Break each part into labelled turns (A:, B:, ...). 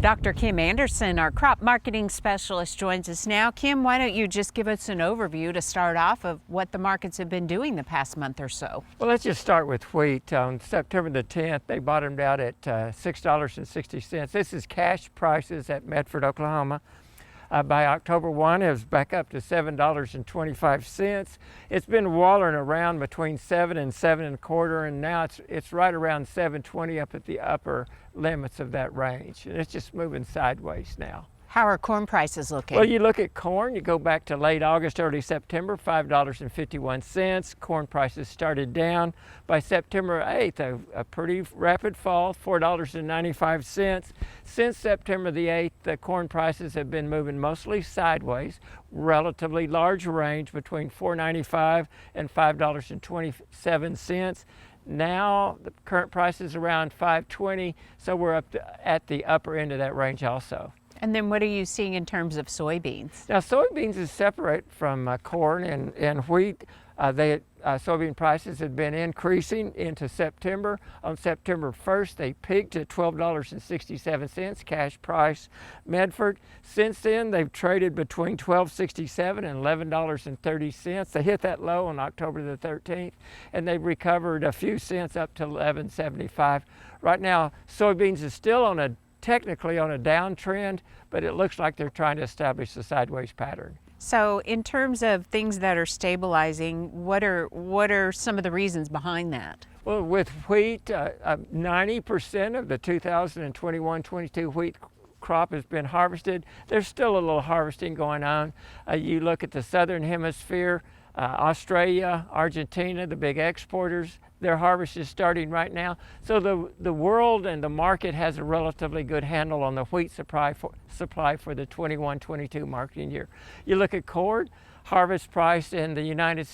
A: Dr. Kim Anderson, our crop marketing specialist, joins us now. Kim, why don't you just give us an overview to start off of what the markets have been doing the past month or so?
B: Well, let's just start with wheat. On September the 10th, they bottomed out at $6.60. This is cash prices at Medford, Oklahoma. By October 1, it was back up to $7.25. It's been wallering around between 7 and 7.25, and now it's right around 7.20 up at the upper limits of that range. And it's just moving sideways now.
A: How are corn prices looking?
B: Well, you look at corn, you go back to late August, early September, $5.51. Corn prices started down. By September 8th, a pretty rapid fall, $4.95. Since September the 8th, the corn prices have been moving mostly sideways, relatively large range between $4.95 and $5.27. Now the current price is around $5.20, so we're up at the upper end of that range also.
A: And then what are you seeing in terms of soybeans?
B: Now soybeans is separate from corn and wheat. Soybean prices have been increasing into September. On September 1st, they peaked at $12.67 cash price Medford. Since then, they've traded between $12.67 and $11.30. They hit that low on October the 13th, and they've recovered a few cents up to $11.75. Right now, soybeans is still technically on a downtrend, but it looks like they're trying to establish a sideways pattern.
A: So in terms of things that are stabilizing, what are some of the reasons behind that?
B: Well, with wheat, 90% of the 2021-22 wheat crop has been harvested. There's still a little harvesting going on. You look at the southern hemisphere, Australia, Argentina, the big exporters, their harvest is starting right now. So the world and the market has a relatively good handle on the wheat supply for the 21-22 marketing year. You look at corn, harvest in the United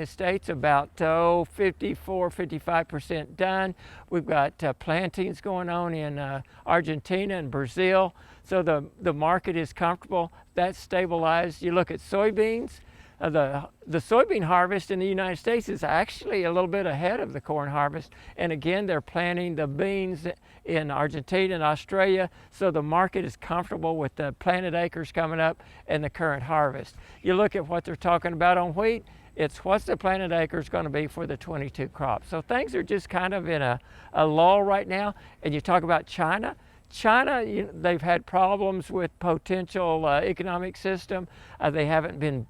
B: States about 54-55% done. We've got plantings going on in Argentina and Brazil. So the market is comfortable. That's stabilized. You look at soybeans. The soybean harvest in the United States is actually a little bit ahead of the corn harvest. And again, they're planting the beans in Argentina and Australia, so the market is comfortable with the planted acres coming up and the current harvest. You look at what they're talking about on wheat, it's what's the planted acres going to be for the 22 crop. So things are just kind of in a lull right now. And you talk about China. They've had problems with potential economic system. They haven't been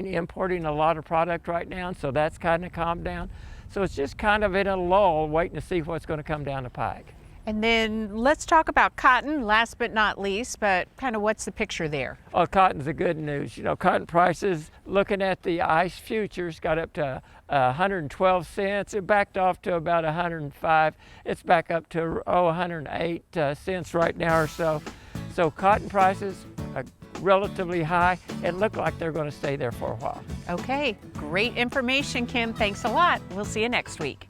B: importing a lot of product right now, so that's kind of calmed down. So it's just kind of in a lull, waiting to see what's going to come down the pike.
A: And then let's talk about cotton, last but not least, but kind of what's the picture there?
B: Oh, cotton's the good news. You know, cotton prices, looking at the ICE futures, got up to 112 cents. It backed off to about 105. It's back up to 108 cents right now or so. So cotton prices are relatively high and look like they're going to stay there for a while.
A: Okay, great information, Kim. Thanks a lot. We'll see you next week.